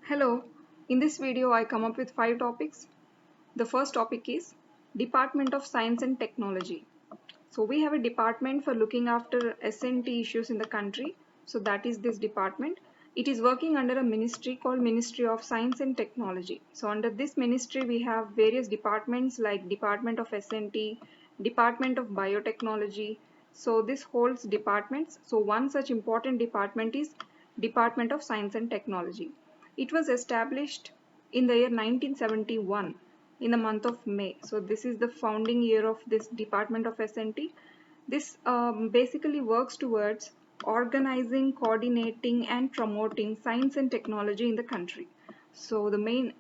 Hello, in this video I come up with 5 topics. The first topic is Department of Science and Technology. So we have a department for looking after S&T issues in the country. So that is this department. It is working under a ministry called Ministry of Science and Technology. So under this ministry we have various departments like Department of S&T, Department of Biotechnology. So this holds departments. So one such important department is Department of Science and Technology. It was established in the year 1971 in the month of May. So this is the founding year of this Department of S&T. This basically works towards organizing, coordinating and promoting science and technology in the country. So the main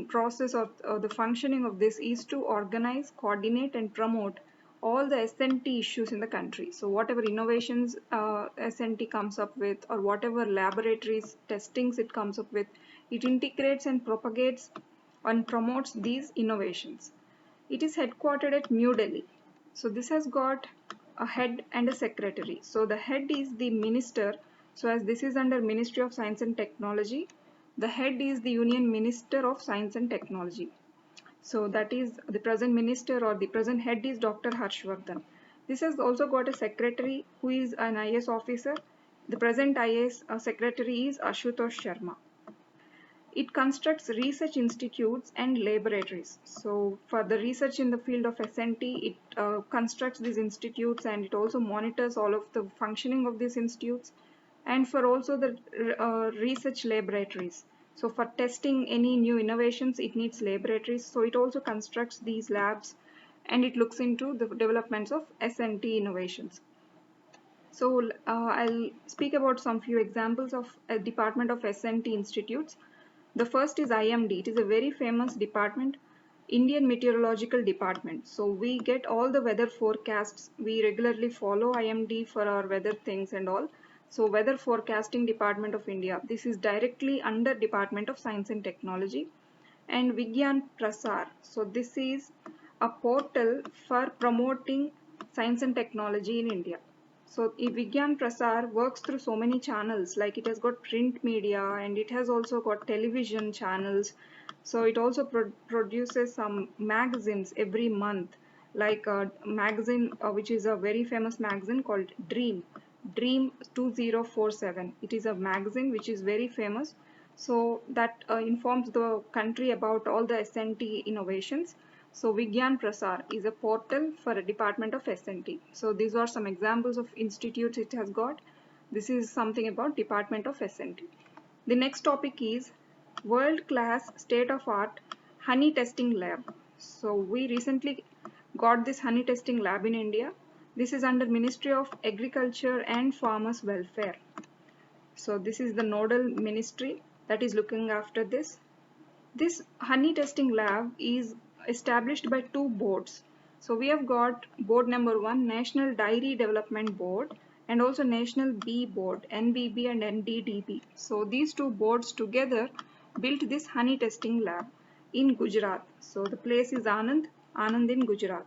process of the functioning of this is to organize, coordinate and promote all the S&T issues in the country. So whatever innovations S&T comes up with, or whatever laboratories testings it comes up with, it integrates and propagates and promotes these innovations. It is headquartered at New Delhi. So this has got a head and a secretary. So the head is the minister. So as this is under Ministry of Science and Technology, the head is the Union Minister of Science and Technology. So that is the present minister, or the present head is Dr. Harshvardhan. This has also got a secretary who is an IAS officer. The present IAS secretary is Ashutosh Sharma. It constructs research institutes and laboratories. So for the research in the field of S&T, it constructs these institutes, and it also monitors all of the functioning of these institutes, and for also the research laboratories. So for testing any new innovations, it needs laboratories. So it also constructs these labs, and it looks into the developments of S&T innovations. So I'll speak about some few examples of a Department of S&T institutes. The first is IMD. It is a very famous department, Indian Meteorological Department. So we get all the weather forecasts. We regularly follow IMD for our weather things and all. So Weather Forecasting Department of India. This is directly under Department of Science and Technology. And Vigyan Prasar. So this is a portal for promoting science and technology in India. So Vigyan Prasar works through so many channels, like it has got print media and it has also got television channels. So it also produces some magazines every month, like a magazine which is a very famous magazine called Dream 2047. It is a magazine which is very famous. So that informs the country about all the S&T innovations. So Vigyan Prasar is a portal for a department of S&T. So these are some examples of institutes it has got. This is something about Department of S&T. The next topic is world-class state-of-art honey testing lab. So we recently got this honey testing lab in India. This is under Ministry of Agriculture and Farmers Welfare. So this is the nodal ministry that is looking after this. This honey testing lab is established by two boards. So we have got board number 1, National Dairy Development Board, and also National Bee Board, NBB and NDDB. So these two boards together built this honey testing lab in Gujarat. So the place is Anand in Gujarat.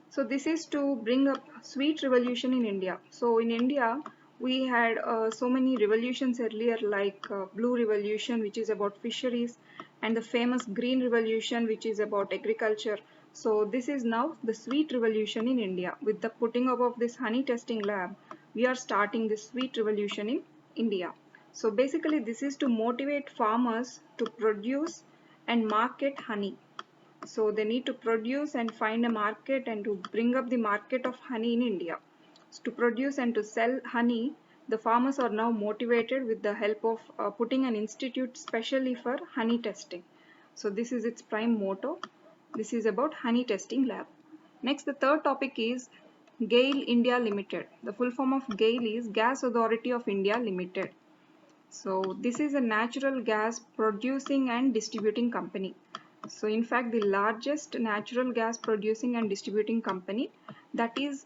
So this is to bring up sweet revolution in India. So in India, we had so many revolutions earlier, like blue revolution, which is about fisheries, and the famous green revolution, which is about agriculture. So this is now the sweet revolution in India. With the putting up of this honey testing lab, we are starting this sweet revolution in India. So basically this is to motivate farmers to produce and market honey. So they need to produce and find a market and to bring up the market of honey in India. So to produce and to sell honey, the farmers are now motivated with the help of putting an institute specially for honey testing. So this is its prime motto. This is about honey testing lab. Next, the third topic is GAIL India Limited. The full form of GAIL is Gas Authority of India Limited. So this is a natural gas producing and distributing company. So in fact, the largest natural gas producing and distributing company that is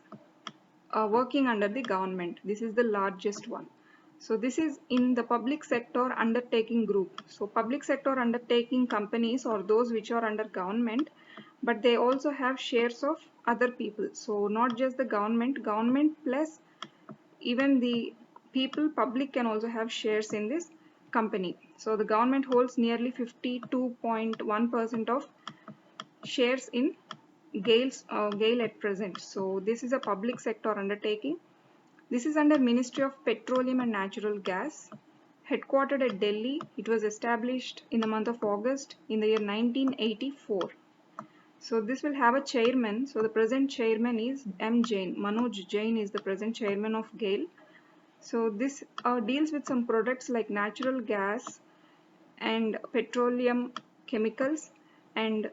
working under the government. This is the largest one. So this is in the public sector undertaking group. So public sector undertaking companies are those which are under government, but they also have shares of other people. So not just the government plus even the public can also have shares in this company. So the government holds nearly 52.1% of shares in GAIL at present. So this is a public sector undertaking. This is under Ministry of Petroleum and Natural Gas. Headquartered at Delhi, it was established in the month of August in the year 1984. So this will have a chairman. So the present chairman is M. Jain. Manoj Jain is the present chairman of GAIL. So this deals with some products like natural gas and petroleum chemicals and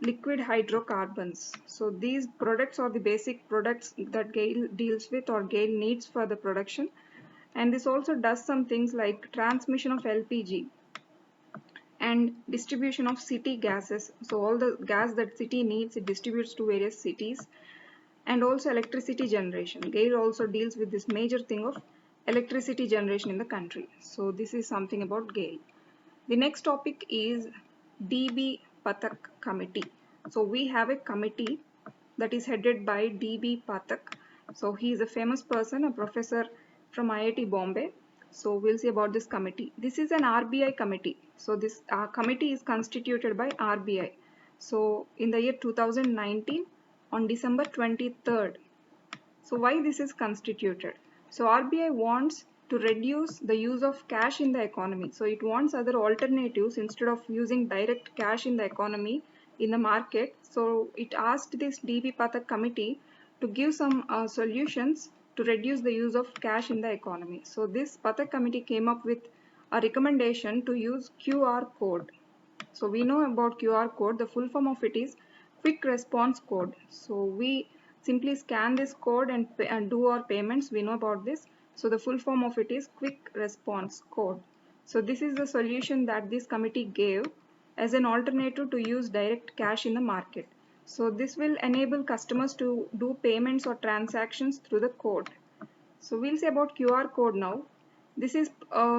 liquid hydrocarbons. So these products are the basic products that GAIL deals with or GAIL needs for the production. And this also does some things like transmission of LPG and distribution of city gases. So all the gas that city needs, it distributes to various cities, and also electricity generation. GAIL also deals with this major thing of electricity generation in the country. So this is something about GAIL. The next topic is DB Pathak Committee. So we have a committee that is headed by DB Pathak. So he is a famous person, a professor from IIT Bombay. So we'll see about this committee. This is an RBI committee. So this committee is constituted by RBI. So in the year 2019, on December 23rd. So why this is constituted? So RBI wants to reduce the use of cash in the economy. So it wants other alternatives instead of using direct cash in the economy in the market. So it asked this DB Pathak committee to give some solutions to reduce the use of cash in the economy. So this Pathak committee came up with a recommendation to use QR code. So we know about QR code. The full form of it is quick response code. So we simply scan this code and do our payments. We know about this. So the full form of it is quick response code. So this is the solution that this committee gave as an alternative to use direct cash in the market. So this will enable customers to do payments or transactions through the code. So we'll say about QR code now. This is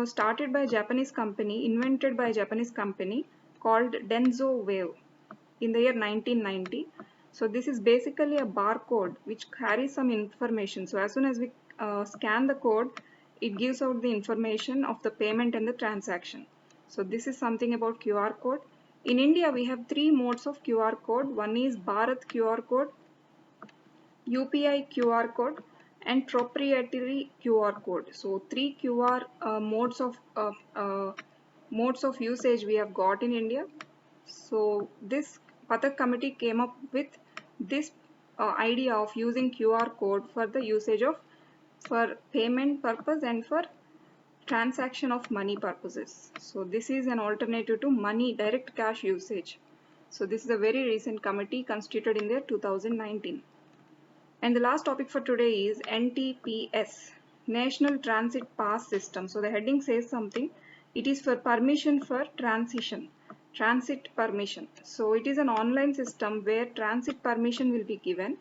started by a Japanese company, invented by a Japanese company called Denso Wave in the year 1990. So this is basically a barcode which carries some information. So as soon as we scan the code, it gives out the information of the payment and the transaction. So this is something about QR code. In India, we have three modes of QR code. One is Bharat QR code, UPI QR code, and proprietary QR code. So three QR modes of usage we have got in India. So this Pathak committee came up with this idea of using QR code for the usage of for payment purpose and for transaction of money purposes. So this is an alternative to money direct cash usage. So this is a very recent committee constituted in the year 2019. And the last topic for today is NTPS, National Transit Pass System. So the heading says something. It is for permission for transit permission. So it is an online system where transit permission will be given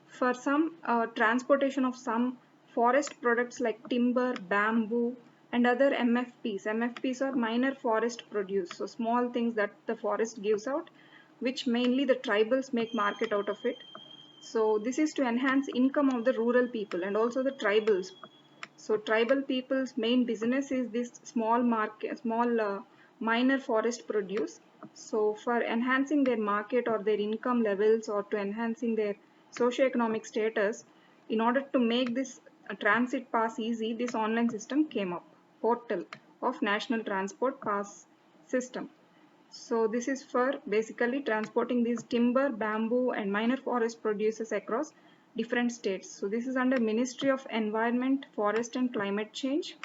for some transportation of some forest products like timber, bamboo, and other MFPs. MFPs are minor forest produce. So small things that the forest gives out, which mainly the tribals make market out of it. So this is to enhance income of the rural people and also the tribals. So tribal people's main business is this small minor forest produce. So for enhancing their market or their income levels or to enhancing their socio-economic status, in order to make this transit pass easy, this online system came up, portal of National Transport Pass System. So this is for basically transporting these timber, bamboo and minor forest produces across different states. So this is under Ministry of Environment, Forest and Climate Change.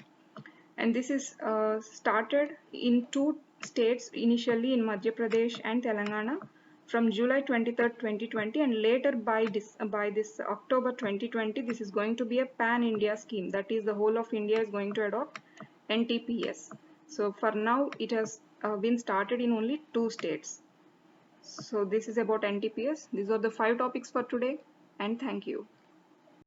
And this is started in two states, initially in Madhya Pradesh and Telangana from July 23rd, 2020, and later by this October 2020, this is going to be a pan-India scheme. That is, the whole of India is going to adopt NTPS. So for now, it has been started in only 2 states. So this is about NTPS. These are the 5 topics for today, and thank you.